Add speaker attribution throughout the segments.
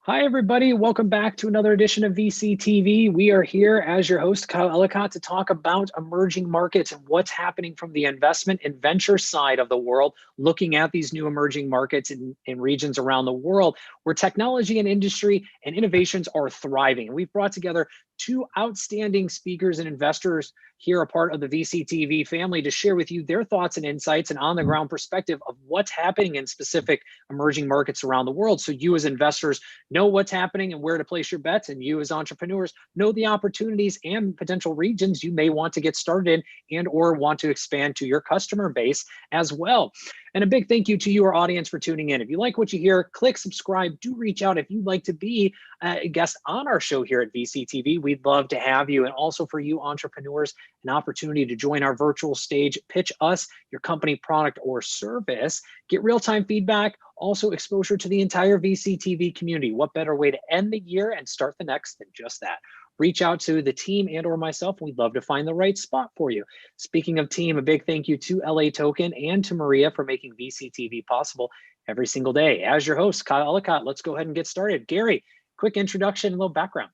Speaker 1: Hi, everybody. Welcome back to another edition of VC We are here as your host, Kyle Ellicott, to talk about emerging markets and what's happening from the investment and venture side of the world, looking at these new emerging markets in regions around the world where technology and industry and innovations are thriving. And we've brought together two outstanding speakers and investors here, a part of the VC family, to share with you their thoughts and insights and on the ground perspective of what's happening in specific emerging markets around the world. So you as investors know what's happening and where to place your bets, and you as entrepreneurs know the opportunities and potential regions you may want to get started in and or want to expand to your customer base as well. And a big thank you to you, our audience, for tuning in. If you like what you hear, click subscribe. Do reach out if you'd like to be a guest on our show here at VC We'd love to have you. And also for you entrepreneurs, an opportunity to join our virtual stage, pitch us your company, product, or service, get real-time feedback, also exposure to the entire VC community. What better way to end the year and start the next than just that? Reach out to the team and or myself. We'd love to find the right spot for you. Speaking of team, a big thank you to LA Token and to Maria for making VC possible every single day. As your host, Kyle Ellicott, let's go ahead and get started. Gary, quick introduction and a little background.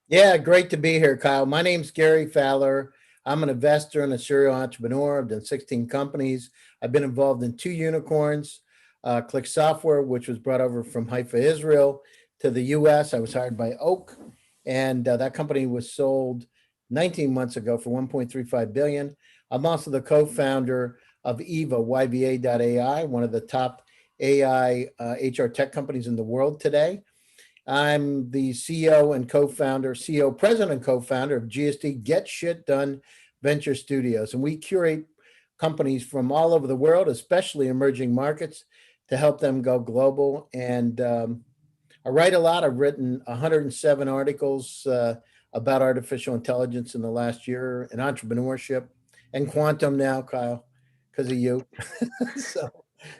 Speaker 2: Yeah, great to be here, Kyle. My name's Gary Fowler. I'm an investor and a serial entrepreneur. I've done 16 companies. I've been involved in 2 unicorns, Click Software, which was brought over from Haifa, Israel to the US. I was hired by Oak, and that company was sold 19 months ago for $1.35 billion. I'm also the co-founder of EVA, YVA.ai, one of the top AI HR tech companies in the world today. I'm the CEO, president and co-founder of GSD Get Shit Done Venture Studios. And we curate companies from all over the world, especially emerging markets, to help them go global. And I write a lot. I've written 107 articles about artificial intelligence in the last year, and entrepreneurship, and quantum now, Kyle, because of you. So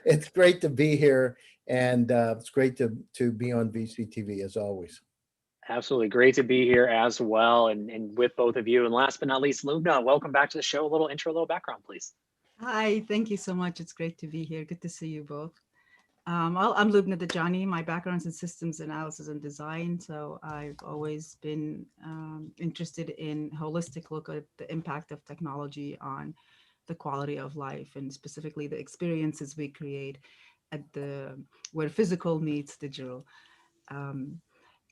Speaker 2: it's great to be here. And it's great to be on VC as always.
Speaker 1: Absolutely great to be here as well, and with both of you. And last but not least, Lubna, welcome back to the show. A little intro, a little background, please.
Speaker 3: Hi, thank you so much. It's great to be here. Good to see you both. I'm Lubna Dajani. My background's in systems analysis and design. So I've always been interested in holistic look at the impact of technology on the quality of life, and specifically the experiences we create at where physical meets digital. My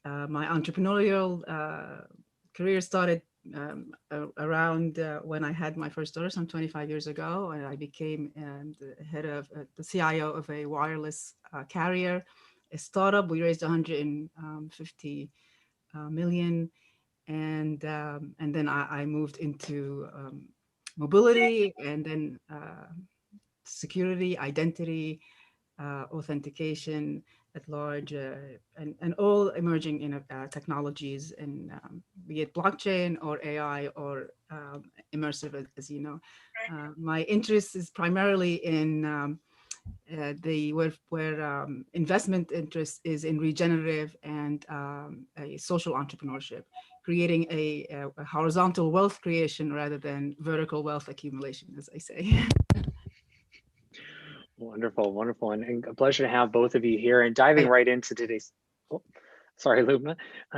Speaker 3: entrepreneurial career started around when I had my first daughter some 25 years ago, and I became the head of the CIO of a wireless carrier, a startup. We raised 150 million, and then I moved into mobility, and then security, identity, authentication at large, and all emerging in technologies, and be it blockchain or AI or immersive, as you know. My interest is primarily in where investment interest is in regenerative and a social entrepreneurship, creating a horizontal wealth creation rather than vertical wealth accumulation, as I say.
Speaker 1: Wonderful, wonderful, and a pleasure to have both of you here. And diving right into today's, sorry, Lubna,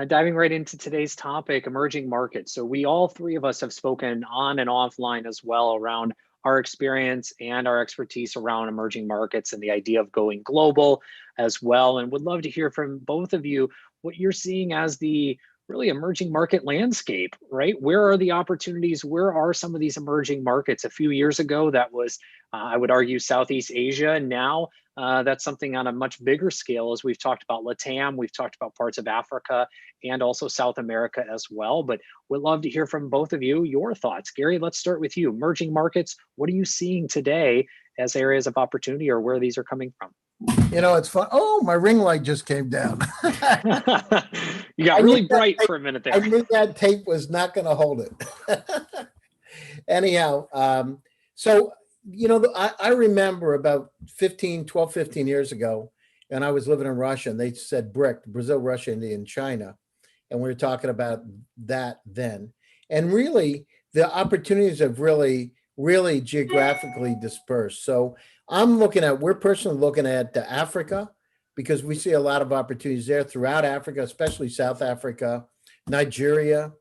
Speaker 1: diving right into today's topic, emerging markets. So we all three of us have spoken on and offline as well around our experience and our expertise around emerging markets and the idea of going global as well. And would love to hear from both of you what you're seeing as the really emerging market landscape, right? Where are the opportunities? Where are some of these emerging markets? A few years ago, that was, I would argue, Southeast Asia. And now that's something on a much bigger scale, as we've talked about LATAM, we've talked about parts of Africa and also South America as well. But we'd love to hear from both of you, your thoughts. Gary, let's start with you. Emerging markets, what are you seeing today as areas of opportunity, or where these are coming from?
Speaker 2: You know, it's fun. Oh, my ring light just came down.
Speaker 1: You got really bright for a minute there.
Speaker 2: I knew that tape was not going to hold it. Anyhow, so, you know, I remember about 12, 15 years ago, and I was living in Russia, and they said BRIC, Brazil, Russia, India, and China. And we were talking about that then. And really, the opportunities have really geographically dispersed. So we're personally looking at Africa, because we see a lot of opportunities there throughout Africa, especially South Africa, Nigeria.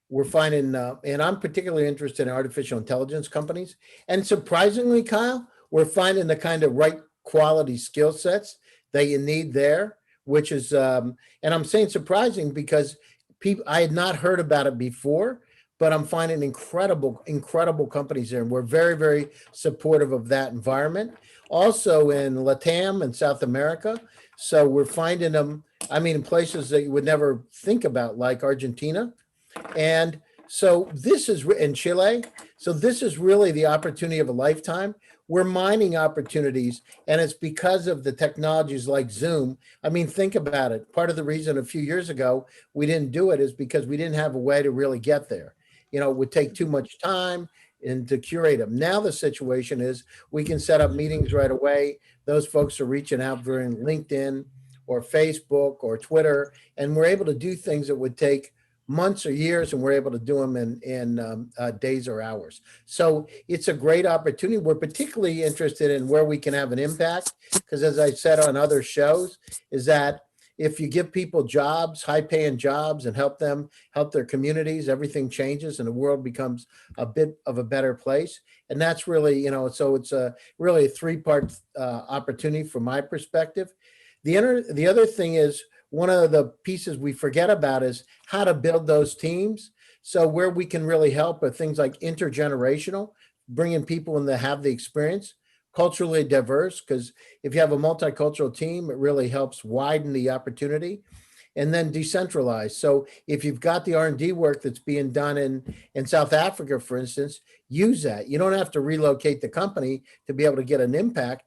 Speaker 2: We're finding, and I'm particularly interested in artificial intelligence companies. And surprisingly, Kyle, we're finding the kind of right quality skill sets that you need there, which is, and I'm saying surprising because I had not heard about it before, but I'm finding incredible companies there. And we're very, very supportive of that environment. Also in LATAM and South America. So we're finding them, I mean, in places that you would never think about, like Argentina. And so this is in Chile. So this is really the opportunity of a lifetime. We're mining opportunities, and it's because of the technologies like Zoom. I mean, think about it. Part of the reason a few years ago we didn't do it is because we didn't have a way to really get there. You know, it would take too much time and to curate them. Now the situation is we can set up meetings right away. Those folks are reaching out during LinkedIn or Facebook or Twitter, and we're able to do things that would take months or years, and we're able to do them in days or hours. So it's a great opportunity. We're particularly interested in where we can have an impact, because as I said on other shows, is that if you give people jobs, high-paying jobs, and help their communities, everything changes and the world becomes a bit of a better place. And that's really, you know, so it's really a three-part opportunity from my perspective. The other thing is, one of the pieces we forget about is how to build those teams. So where we can really help are things like intergenerational, bringing people in that have the experience, culturally diverse, because if you have a multicultural team, it really helps widen the opportunity, and then decentralized. So if you've got the R&D work that's being done in South Africa, for instance, use that. You don't have to relocate the company to be able to get an impact.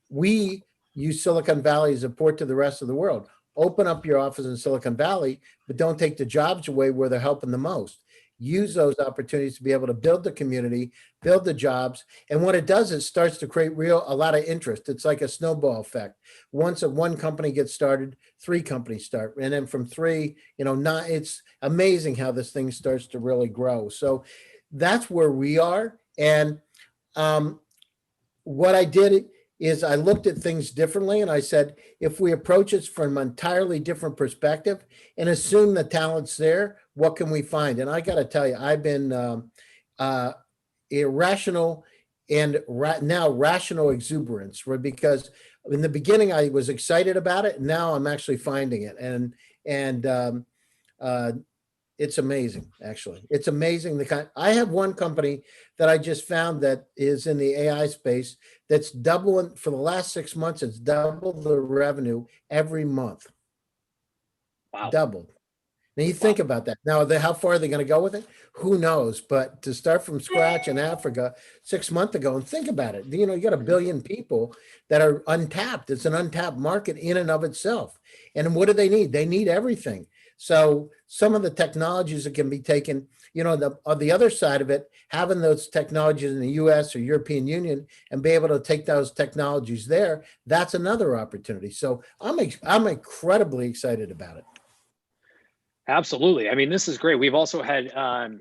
Speaker 2: We use Silicon Valley as a port to the rest of the world. Open up your office in Silicon Valley, but don't take the jobs away where they're helping the most. Use those opportunities to be able to build the community, build the jobs. And what it does is starts to create a lot of interest. It's like a snowball effect. Once one company gets started, 3 companies start. And then from 3, you know, it's amazing how this thing starts to really grow. So that's where we are. And what I did is I looked at things differently, and I said, if we approach it from an entirely different perspective and assume the talent's there, what can we find? And I got to tell you, I've been irrational and now rational exuberance, right? Because in the beginning I was excited about it, and now I'm actually finding it, and it's amazing. Actually, it's amazing. I have one company that I just found that is in the AI space that's doubling for the last 6 months. It's doubled the revenue every month.
Speaker 1: Wow.
Speaker 2: Doubled. Now you think about that. Now, how far are they going to go with it? Who knows? But to start from scratch in Africa 6 months ago, and think about it, you know, you got 1 billion people that are untapped. It's an untapped market in and of itself. And what do they need? They need everything. So some of the technologies that can be taken, you know, on the other side of it, having those technologies in the US or European Union and be able to take those technologies there, that's another opportunity. So I'm incredibly excited about it.
Speaker 1: Absolutely. I mean, this is great. We've also had a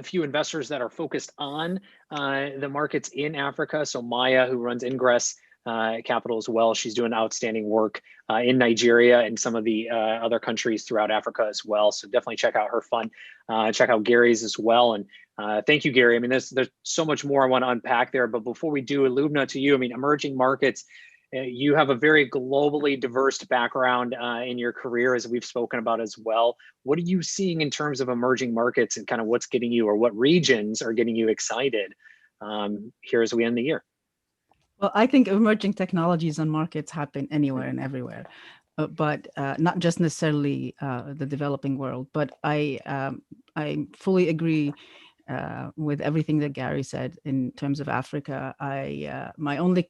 Speaker 1: few investors that are focused on the markets in Africa. So Maya, who runs Ingress Capital as well, she's doing outstanding work in Nigeria and some of the other countries throughout Africa as well. So definitely check out her fund. Check out Gary's as well. And thank you, Gary. I mean, there's so much more I want to unpack there. But before we do, Lubna, to you, I mean, emerging markets, you have a very globally diverse background in your career, as we've spoken about as well. What are you seeing in terms of emerging markets, and kind of what's getting you, or what regions are getting you excited here as we end the year?
Speaker 3: Well, I think emerging technologies and markets happen anywhere and everywhere, but not just necessarily the developing world. But I fully agree with everything that Gary said in terms of Africa. My only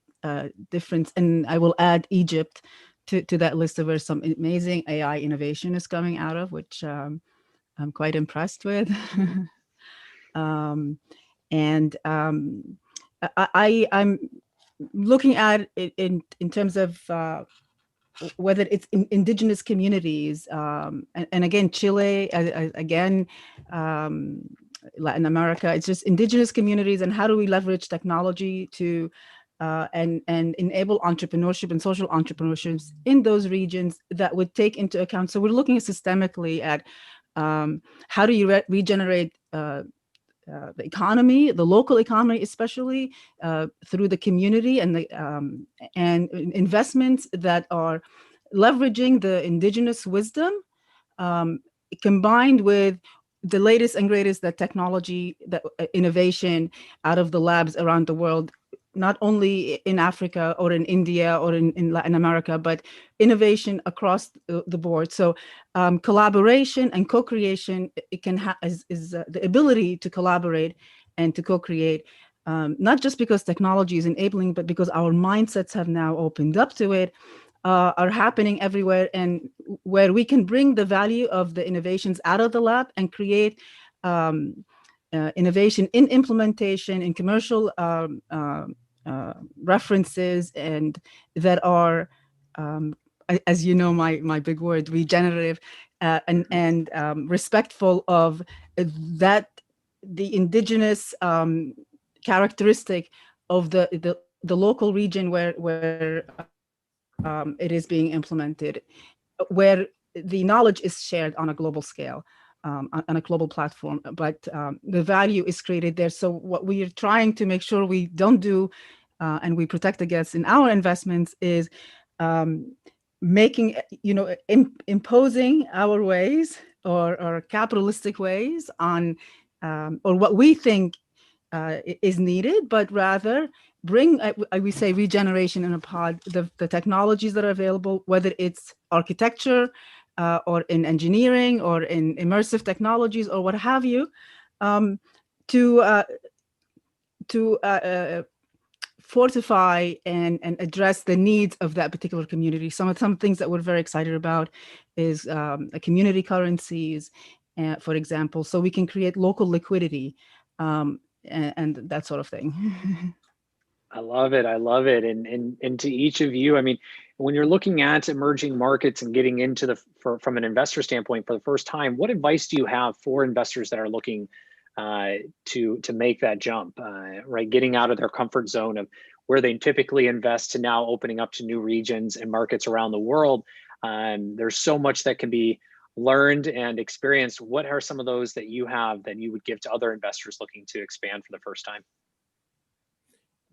Speaker 3: difference, and I will add Egypt to that list of where some amazing AI innovation is coming out of, which I'm quite impressed with. I'm looking at it in terms of whether it's in indigenous communities, and again, Chile, again, Latin America, it's just indigenous communities, and how do we leverage technology to and enable entrepreneurship and social entrepreneurship in those regions that would take into account. So we're looking systemically at how do you regenerate the economy, the local economy, especially through the community and and investments that are leveraging the indigenous wisdom, combined with the latest and greatest that technology, that innovation out of the labs around the world, not only in Africa or in India or in Latin America, but innovation across the board. So collaboration and co-creation, it can is the ability to collaborate and to co-create, not just because technology is enabling, but because our mindsets have now opened up to it, are happening everywhere, and where we can bring the value of the innovations out of the lab and create innovation in implementation, in commercial references, and that are, as you know, my big word, regenerative, and respectful of that, the indigenous characteristic of the local region where it is being implemented, where the knowledge is shared on a global scale, on a global platform, but the value is created there. So what we are trying to make sure we don't do, and we protect against in our investments, is making, imposing our ways or capitalistic ways on, or what we think is needed, but rather bring, we say, regeneration in a pod, the technologies that are available, whether it's architecture or in engineering or in immersive technologies or what have you, to fortify and address the needs of that particular community. Some things that we're very excited about is community currencies, for example, so we can create local liquidity, and that sort of thing.
Speaker 1: I love it. I love it. And to each of you, I mean, when you're looking at emerging markets and getting into from an investor standpoint for the first time, what advice do you have for investors that are looking to make that jump, right? Getting out of their comfort zone of where they typically invest to now opening up to new regions and markets around the world. There's so much that can be learned and experienced. What are some of those that you have that you would give to other investors looking to expand for the first time?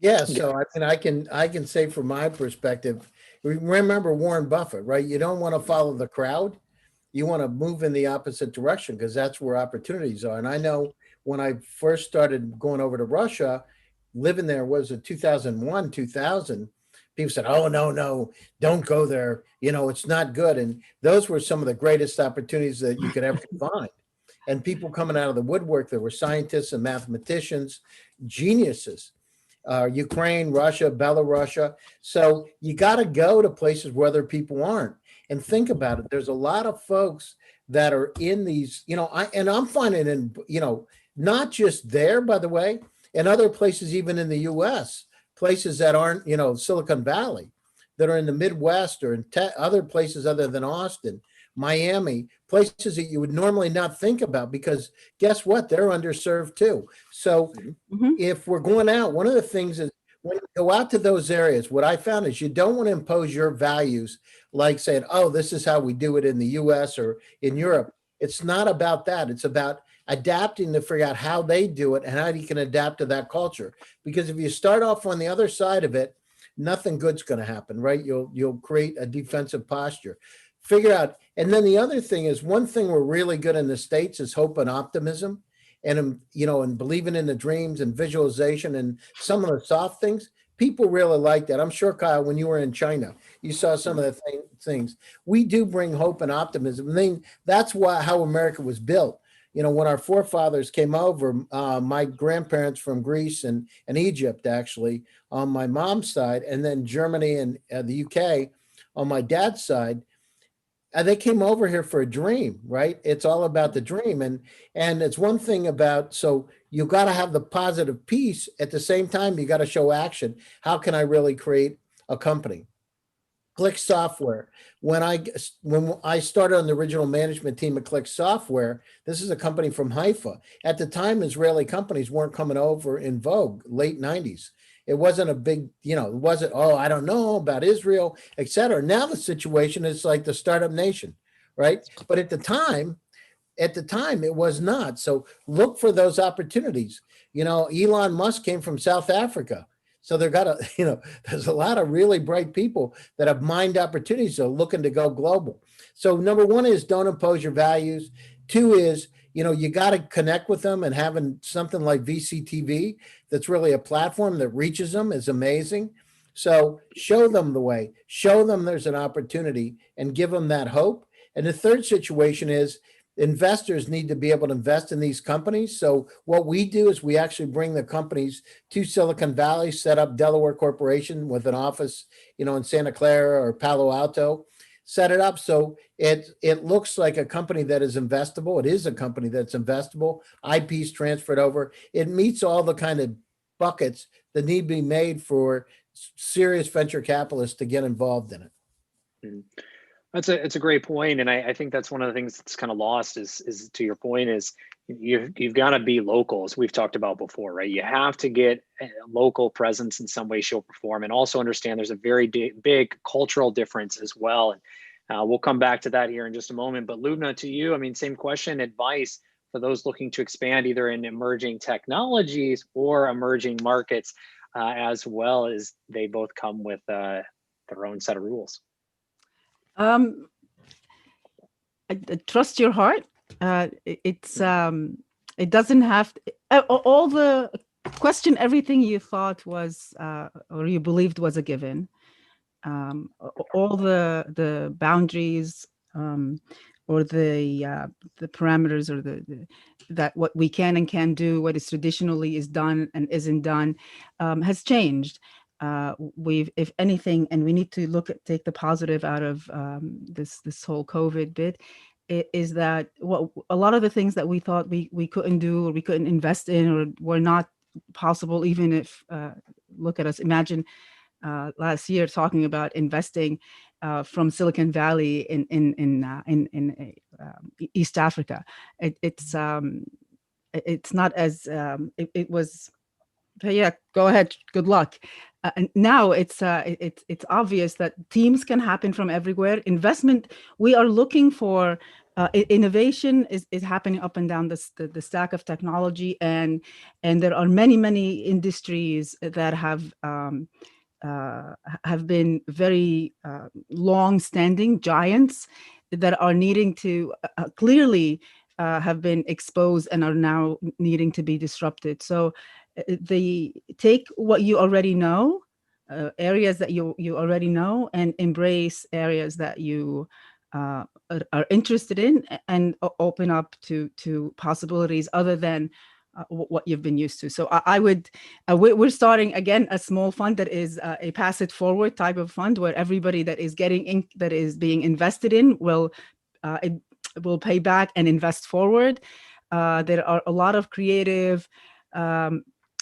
Speaker 2: Yeah, so I can say from my perspective, remember Warren Buffett, right? You don't want to follow the crowd. You want to move in the opposite direction because that's where opportunities are. And I know when I first started going over to Russia, living there was in 2001, 2000, people said, oh, no, don't go there. It's not good. And those were some of the greatest opportunities that you could ever find. And people coming out of the woodwork, there were scientists and mathematicians, geniuses. Ukraine, Russia, Belarus. So you got to go to places where other people aren't. And think about it. There's a lot of folks that are in these, I'm finding in, not just there, by the way, in other places, even in the US, places that aren't, Silicon Valley, that are in the Midwest or in other places other than Austin, Miami, places that you would normally not think about, because guess what? They're underserved too. So if we're going out, one of the things is when you go out to those areas, what I found is you don't want to impose your values, like saying, oh, this is how we do it in the US or in Europe. It's not about that. It's about adapting to figure out how they do it and how you can adapt to that culture. Because if you start off on the other side of it, nothing good's going to happen, right? You'll create a defensive posture. Figure out. And then the other thing is, one thing we're really good in the States is hope and optimism, and and believing in the dreams and visualization and some of the soft things. People really like that. I'm sure, Kyle, when you were in China, you saw some of the things. We do bring hope and optimism. I mean, that's how America was built. When our forefathers came over, my grandparents from Greece and Egypt, actually, on my mom's side, and then Germany and the UK on my dad's side, they came over here for a dream, right? It's all about the dream. And it's one thing about, so you got to have the positive piece. At the same time, you got to show action. How can I really create a company? Click Software. When I started on the original management team at Click Software, this is a company from Haifa. At the time, Israeli companies weren't coming over in vogue, late 90s. It wasn't a big, it wasn't, oh, I don't know about Israel, et cetera. Now the situation is like the startup nation, right? But at the time, it was not. So look for those opportunities. Elon Musk came from South Africa. So there's a lot of really bright people that have mined opportunities. So looking to go global. So number one is don't impose your values. Two is, you got to connect with them, and having something like VCTV that's really a platform that reaches them is amazing. So show them the way, show them there's an opportunity, and give them that hope. And the third situation is investors need to be able to invest in these companies. So what we do is we actually bring the companies to Silicon Valley, set up Delaware Corporation with an office, in Santa Clara or Palo Alto, set it up so it looks like a company that is investable. It is a company that's investable. IP's transferred over. It meets all the kind of buckets that need to be made for serious venture capitalists to get involved in it.
Speaker 1: Mm-hmm. It's a great point, and I think that's one of the things that's kind of lost is to your point is you've got to be local, as we've talked about before, right? You have to get a local presence in some way, shape, or form, and also understand there's a very big cultural difference as well. And we'll come back to that here in just a moment. But Lubna, to you, I mean, same question, advice for those looking to expand either in emerging technologies or emerging markets, as well as they both come with their own set of rules.
Speaker 3: I trust your heart. It doesn't have all the question everything you thought was or you believed was a given. All the boundaries or the parameters or the that what we can and can't do, what is traditionally is done and isn't done, has changed. If anything, and we need to take the positive out of this whole COVID bit, is that a lot of the things that we thought we couldn't do or we couldn't invest in or were not possible, even if look at us, imagine last year talking about investing from Silicon Valley in East Africa. It's not as it was. Yeah, go ahead. Good luck. And now it's obvious that teams can happen from everywhere. Investment, we are looking for innovation is happening up and down the stack of technology, and there are many industries that have been very long-standing giants that are needing to clearly have been exposed and are now needing to be disrupted. So take what you already know, areas that you already know, and embrace areas that you are interested in, and open up to possibilities other than what you've been used to. So we're starting again a small fund that is a pass it forward type of fund where everybody that is that is being invested in will pay back and invest forward. There are a lot of creative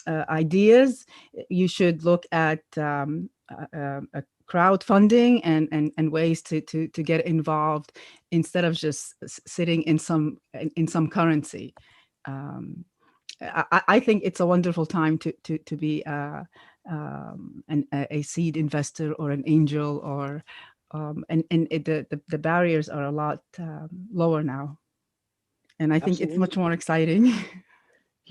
Speaker 3: ideas. You should look at crowdfunding and ways to get involved instead of just sitting in some currency. I think it's a wonderful time to be a seed investor or an angel, or the barriers are a lot lower now, and I think
Speaker 1: Absolutely.
Speaker 3: it's much more exciting.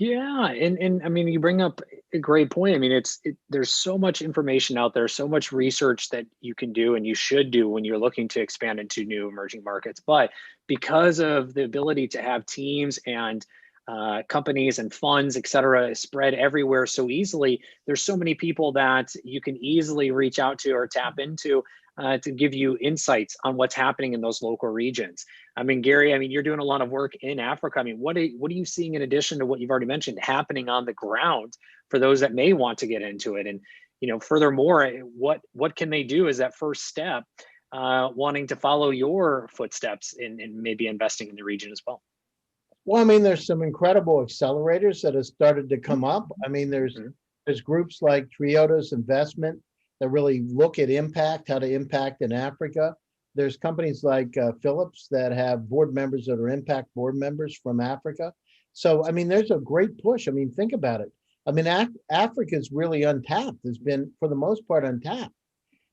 Speaker 1: Yeah, and I mean, you bring up a great point. I mean, there's so much information out there, so much research that you can do and you should do when you're looking to expand into new emerging markets. But because of the ability to have teams and companies and funds, et cetera, spread everywhere so easily, there's so many people that you can easily reach out to or tap into to give you insights on what's happening in those local regions. I mean, Gary, you're doing a lot of work in Africa. I mean, what are you seeing in addition to what you've already mentioned happening on the ground for those that may want to get into it? And, furthermore, what can they do as that first step, wanting to follow your footsteps in maybe investing in the region as well?
Speaker 2: Well, there's some incredible accelerators that have started to come up. There's groups like Triodos Investment that really look at how to impact in Africa. There's companies like Philips that have board members that are impact board members from Africa. So, there's a great push. Think about it. I mean, Africa is really untapped. It's been, for the most part, untapped.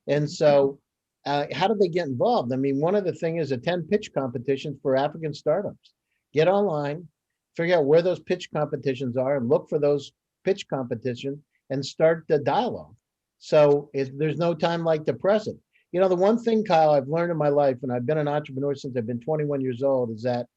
Speaker 2: And so, how do they get involved? I mean, one of the things is attend pitch competitions for African startups. Get online, figure out where those pitch competitions are, and look for those pitch competitions and start the dialogue. So there's no time like the present. You know, the one thing, Kyle, I've learned in my life, and I've been an entrepreneur since I've been 21 years old, is that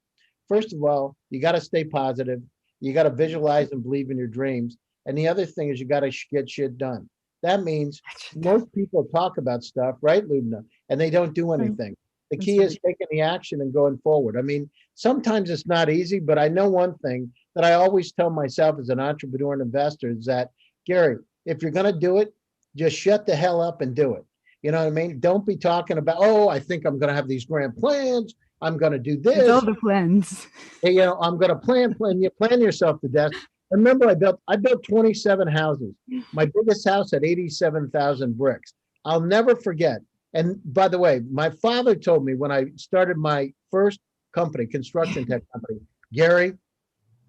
Speaker 2: first of all, you got to stay positive. You got to visualize and believe in your dreams. And the other thing is you got to get shit done. That means most people talk about stuff, right, Lubna, and they don't do anything. The key is taking the action and going forward. I mean, sometimes it's not easy, but I know one thing that I always tell myself as an entrepreneur and investor is that, Gary, if you're going to do it, just shut the hell up and do it. You know what I mean? Don't be talking about, oh, I think I'm going to have these grand plans. I'm going to do this.
Speaker 3: It's all the plans.
Speaker 2: You know, I'm going to plan yourself to death. Remember, I built 27 houses. My biggest house had 87,000 bricks. I'll never forget. And by the way, my father told me when I started my first company, construction tech company, Gary,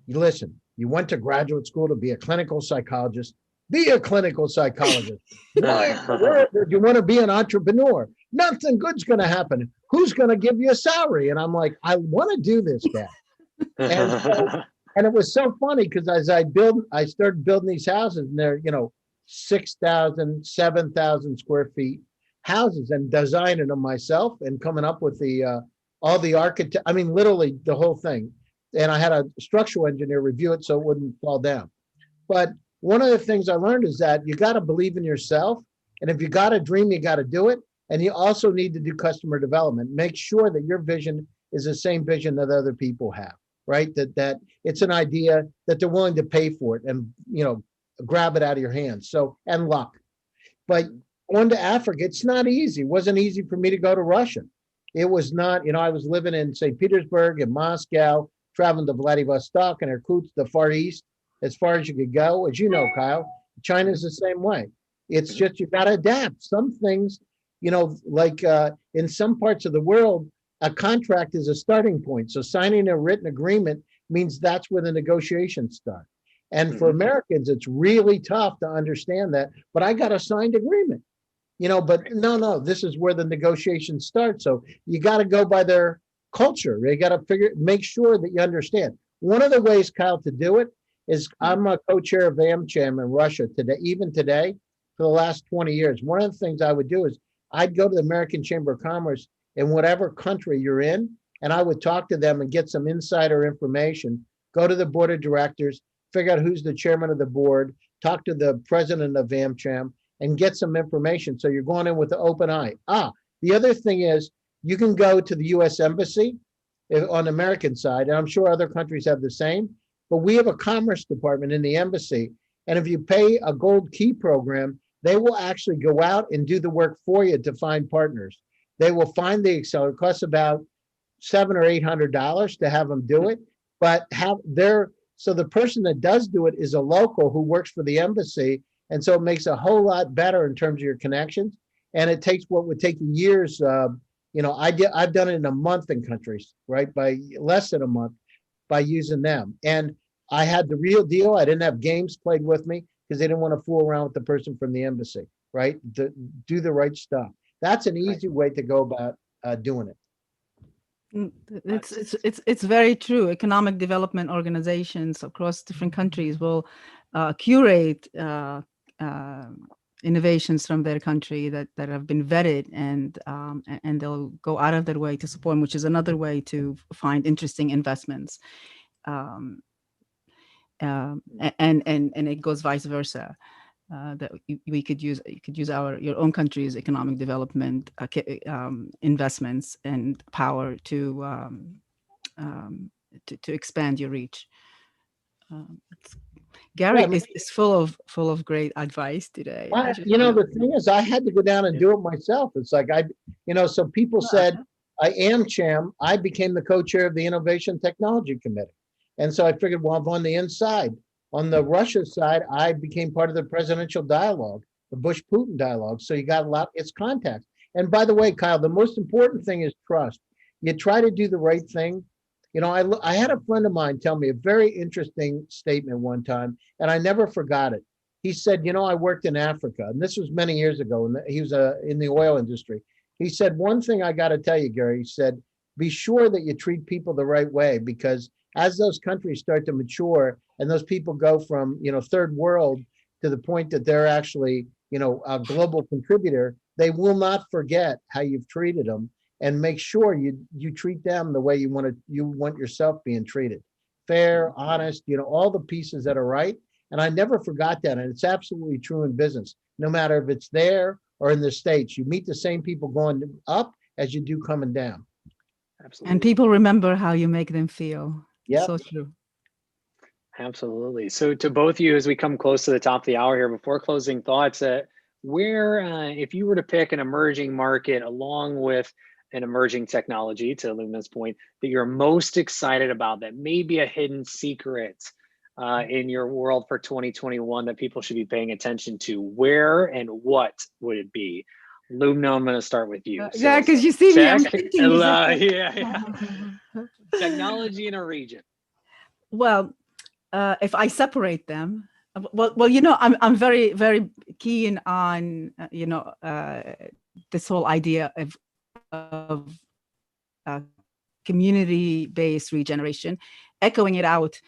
Speaker 2: you listen, you went to graduate school to be a clinical psychologist. Be a clinical psychologist. Why do you want to be an entrepreneur? Nothing good's going to happen. Who's going to give you a salary? And I'm like, I want to do this, Dad. And it was so funny because as I started building these houses, and they're, 6,000, 7,000 square feet houses, and designing them myself and coming up with all the architect. I mean, literally the whole thing. And I had a structural engineer review it so it wouldn't fall down. But one of the things I learned is that you got to believe in yourself. And if you got a dream, you got to do it. And you also need to do customer development. Make sure that your vision is the same vision that other people have, right? That it's an idea that they're willing to pay for it and, grab it out of your hands. So, and luck. But going to Africa, it's not easy. It wasn't easy for me to go to Russia. It was not, I was living in St. Petersburg and Moscow, traveling to Vladivostok and Irkutsk, the Far East, as far as you could go. As you know, Kyle, China's the same way. It's just, you got to adapt. Some things, like in some parts of the world, a contract is a starting point. So signing a written agreement means that's where the negotiations start. And for Americans, it's really tough to understand that. But I got a signed agreement, but no, this is where the negotiations start. So you got to go by their culture. You got to make sure that you understand. One of the ways, Kyle, to do it is I'm a co-chair of AmCham in Russia today, even today, for the last 20 years. One of the things I would do is I'd go to the American Chamber of Commerce in whatever country you're in, and I would talk to them and get some insider information, go to the board of directors, figure out who's the chairman of the board, talk to the president of AmCham, and get some information. So you're going in with an open eye. The other thing is you can go to the U.S. Embassy on the American side, and I'm sure other countries have the same, but we have a commerce department in the embassy. And if you pay a gold key program, they will actually go out and do the work for you to find partners. They will find the accelerator. It costs about $700 or $800 to have them do it, but so the person that does do it is a local who works for the embassy. And so it makes a whole lot better in terms of your connections. And it takes what would take years. I've done it in a month in countries, right? By less than a month by using them. And I had the real deal. I didn't have games played with me because they didn't want to fool around with the person from the embassy, right? Do the right stuff. That's an easy way to go about doing it.
Speaker 3: It's very true. Economic development organizations across different countries will curate innovations from their country that have been vetted, and they'll go out of their way to support them, which is another way to find interesting investments. And it goes vice versa. That you could use your own country's economic development investments and power to expand your reach. Gary is full of great advice today.
Speaker 2: The thing is, I had to go down and do it myself. It's like so people said, I am AmCham. I became the co-chair of the Innovation Technology Committee, and so I figured, well, I'm on the inside. On the Russia side, I became part of the presidential dialogue, the Bush-Putin dialogue. So you got it's contacts. And by the way, Kyle, the most important thing is trust. You try to do the right thing, You know, I had a friend of mine tell me a very interesting statement one time, and I never forgot it. He said, you know, I worked in Africa, and this was many years ago, and he was in the oil industry. He said, one thing I got to tell you, Gary, he said, be sure that you treat people the right way, because as those countries start to mature and those people go from, you know, third world to the point that they're actually, you know, a global contributor, they will not forget how you've treated them, and make sure you treat them the way you want yourself being treated. Fair, honest, you know, all the pieces that are right. And I never forgot that. And it's absolutely true in business. No matter if it's there or in the States, you meet the same people going up as you do coming down.
Speaker 1: Absolutely.
Speaker 3: And people remember how you make them feel.
Speaker 2: Yeah.
Speaker 3: So true.
Speaker 1: Absolutely. So to both of you, as we come close to the top of the hour here, before closing thoughts, where, if you were to pick an emerging market along with an emerging technology, to Lumina's point, that you're most excited about, that may be a hidden secret in your world for 2021 that people should be paying attention to, where and what would it be? Lumina, I'm going to start with you.
Speaker 3: Yeah, because you see me, I'm
Speaker 1: tech,
Speaker 3: thinking.
Speaker 1: yeah. Technology in a region.
Speaker 3: Well, if I separate them, well, you know, I'm very, very keen on, you know, this whole idea of community-based regeneration, echoing it out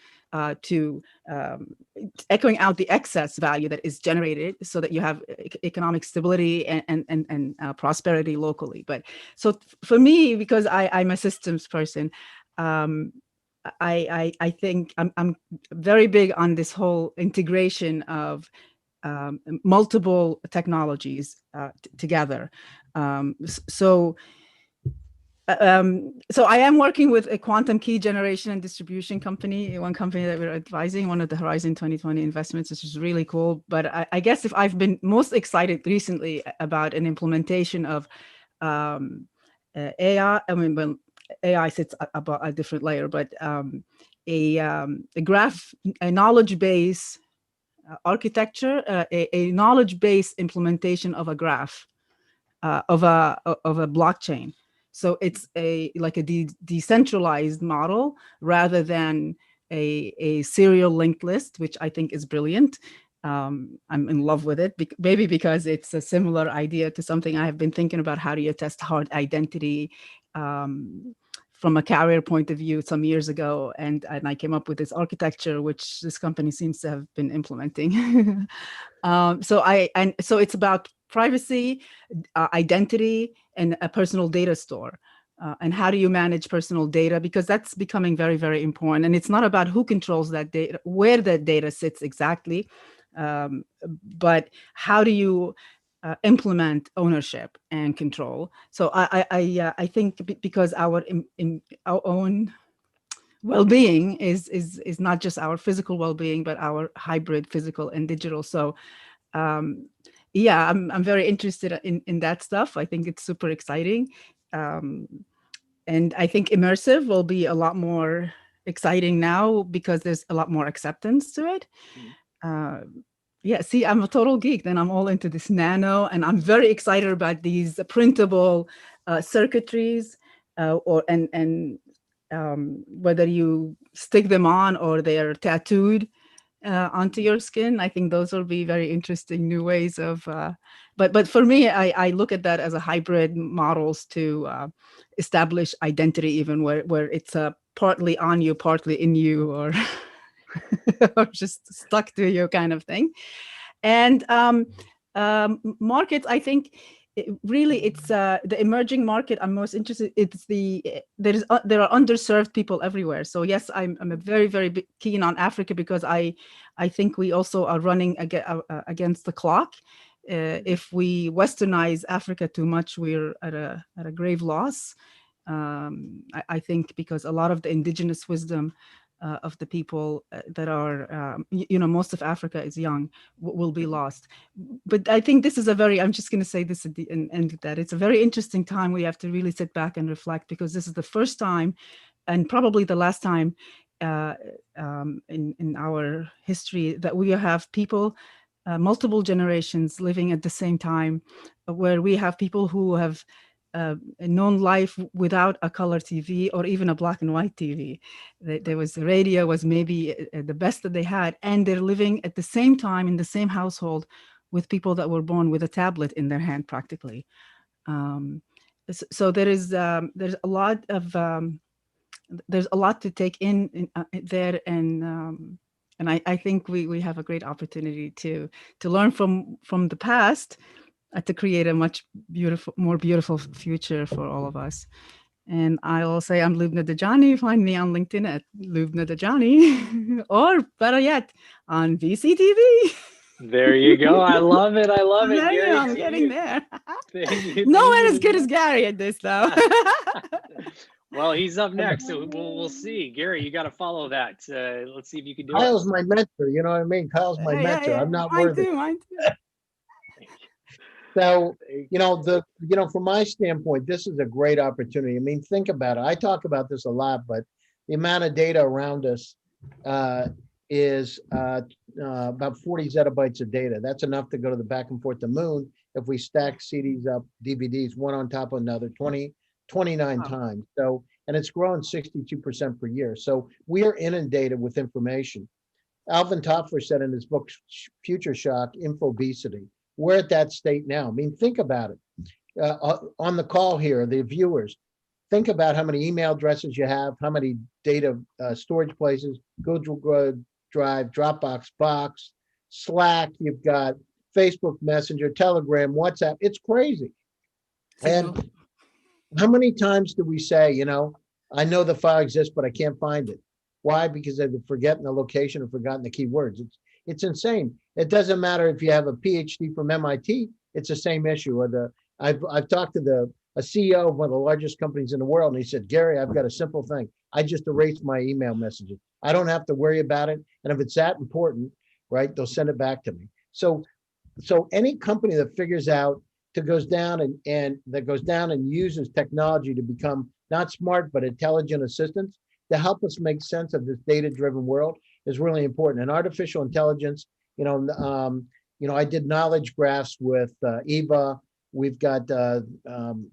Speaker 3: echoing out the excess value that is generated, so that you have economic stability and prosperity locally. But so for me, because I'm a systems person, I think I'm very big on this whole integration of multiple technologies together. So I am working with a quantum key generation and distribution company, one company that we're advising, one of the Horizon 2020 investments, which is really cool. But I guess if I've been most excited recently about an implementation of AI, I mean, well, AI sits above a different layer, but a graph, a knowledge base architecture, a knowledge base implementation of a graph, of a blockchain. So it's like a decentralized model rather than a serial linked list, which I think is brilliant. I'm in love with it, maybe because it's a similar idea to something I have been thinking about. How do you test hard identity from a carrier point of view some years ago, and I came up with this architecture, which this company seems to have been implementing. So it's about privacy, identity, and a personal data store. And how do you manage personal data? Because that's becoming very, very important. And it's not about who controls that data, where that data sits exactly, but how do you implement ownership and control? So I think because our own well-being is not just our physical well-being, but our hybrid physical and digital. So yeah, I'm very interested in that stuff. I think it's super exciting. And I think immersive will be a lot exciting now because there's a lot more acceptance to it. Yeah, see, I'm a total geek. Then I'm all into this nano, and I'm very excited about these printable circuitries, whether you stick them on or they're tattooed onto your skin. I think those will be very interesting new ways of. But for me, I look at that as a hybrid models to establish identity, even where it's partly on you, partly in you, or or just stuck to you kind of thing. And markets, I think it's the emerging market I'm most interested. It's there are underserved people everywhere. So yes, I'm a very, very keen on Africa, because I think we also are running against the clock. If we westernize Africa too much, we're at a grave loss. I think because a lot of the indigenous wisdom of the people that are, most of Africa is young, will be lost. But I think this is I'm just going to say this at the end of that. It's a very interesting time. We have to really sit back and reflect, because this is the first time, and probably the last time in our history, that we have people, multiple generations living at the same time, where we have people who have known life without a color TV or even a black and white TV. There was the radio was maybe the best that they had, and they're living at the same time in the same household with people that were born with a tablet in their hand practically. So there's a lot of there's a lot to take in there, and I think we have a great opportunity to learn from the past, to create a much more beautiful future for all of us. And I'll say I'm Lubna Dajani. Find me on LinkedIn at Lubna Dajani, or better yet, on VCTV.
Speaker 1: There you go. I love it. I love it, Gary.
Speaker 3: I'm getting there.
Speaker 1: Thank you.
Speaker 3: Nowhere as good as Gary at this, though.
Speaker 1: Well, he's up next, so we'll see. Gary, you got to follow that. Let's see if you can do
Speaker 2: Kyle's my mentor. You know what I mean? Kyle's my mentor. I'm not worthy.
Speaker 3: Mine too.
Speaker 2: So, from my standpoint, this is a great opportunity. I mean, think about it. I talk about this a lot, but the amount of data around us is about 40 zettabytes of data. That's enough to go to the back and forth to the moon if we stack CDs up, DVDs, one on top of another, 29 times. So, and it's growing 62% per year. So we are inundated with information. Alvin Toffler said in his book, Future Shock, Infobesity, we're at that state now. I mean, think about it. On the call here, the viewers, think about how many email addresses you have, how many data storage places, Google Drive, Dropbox, Box, Slack, you've got Facebook Messenger, Telegram, WhatsApp. It's crazy. And how many times do we say, I know the file exists, but I can't find it? Why? Because I've forgotten the location or forgotten the keywords. It's insane. It doesn't matter if you have a PhD from MIT, it's the same issue. Or I've talked to a CEO of one of the largest companies in the world, and he said, Gary, I've got a simple thing. I just erased my email messages. I don't have to worry about it. And if it's that important, right, they'll send it back to me. So any company that figures out goes down and uses technology to become not smart, but intelligent assistants to help us make sense of this data-driven world is really important. And artificial intelligence, I did knowledge graphs with Eva. We've got variational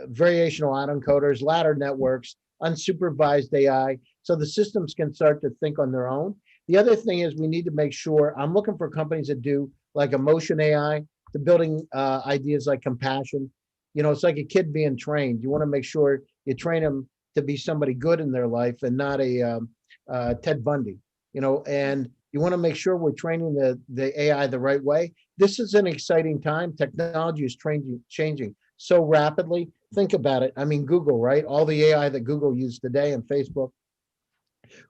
Speaker 2: autoencoders, ladder networks, unsupervised AI. So the systems can start to think on their own. The other thing is we need to make sure, I'm looking for companies that do like emotion AI, to building ideas like compassion. It's like a kid being trained. You want to make sure you train them to be somebody good in their life and not a Ted Bundy, and you want to make sure we're training the AI the right way. This is an exciting time. Technology is changing so rapidly. Think about it. I mean, Google, right? All the AI that Google uses today and Facebook,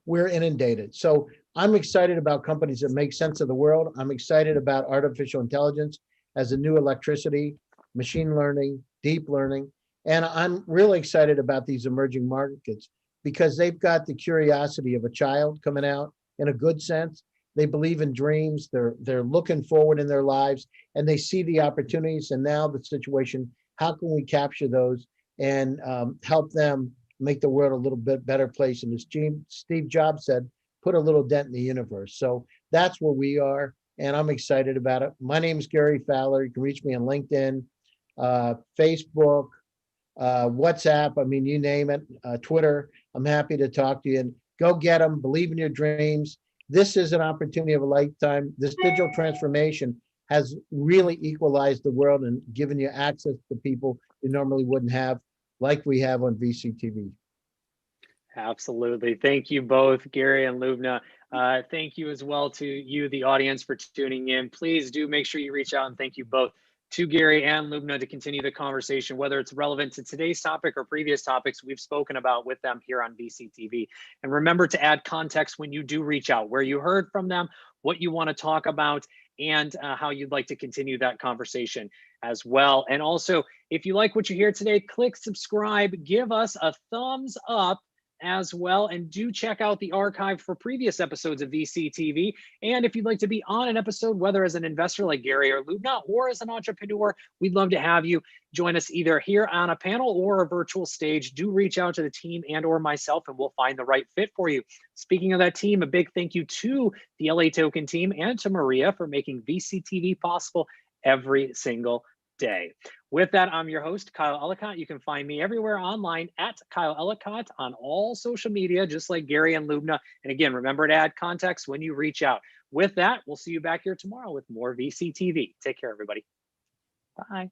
Speaker 2: we're inundated. So I'm excited about companies that make sense of the world. I'm excited about artificial intelligence as a new electricity, machine learning, deep learning. And I'm really excited about these emerging markets because they've got the curiosity of a child coming out in a good sense. They believe in dreams. They're looking forward in their lives and they see the opportunities. And now the situation, how can we capture those and help them make the world a little bit better place? And as Steve Jobs said, put a little dent in the universe. So that's where we are. And I'm excited about it. My name is Gary Fowler. You can reach me on LinkedIn, Facebook, WhatsApp. I mean, you name it, Twitter. I'm happy to talk to you and go get them. Believe in your dreams. This is an opportunity of a lifetime. This digital transformation has really equalized the world and given you access to people you normally wouldn't have, like we have on VCTV.
Speaker 1: Absolutely. Thank you both, Gary and Lubna. Thank you as well to you, the audience, for tuning in. Please do make sure you reach out, and thank you both to Gary and Lubna to continue the conversation, whether it's relevant to today's topic or previous topics we've spoken about with them here on VCTV. And remember to add context when you do reach out, where you heard from them, what you want to talk about, and how you'd like to continue that conversation as well. And also, if you like what you hear today, click subscribe, give us a thumbs up as well, and do check out the archive for previous episodes of VCTV. And if you'd like to be on an episode, whether as an investor like Gary or Lubna, or as an entrepreneur, we'd love to have you join us either here on a panel or a virtual stage. Do reach out to the team and or myself, and we'll find the right fit for you. Speaking of that team, a big thank you to the LA Token team and to Maria for making VCTV possible every single day. With that, I'm your host, Kyle Ellicott. You can find me everywhere online at Kyle Ellicott on all social media, just like Gary and Lubna. And again, remember to add context when you reach out. With that, we'll see you back here tomorrow with more VCTV. Take care, everybody. Bye.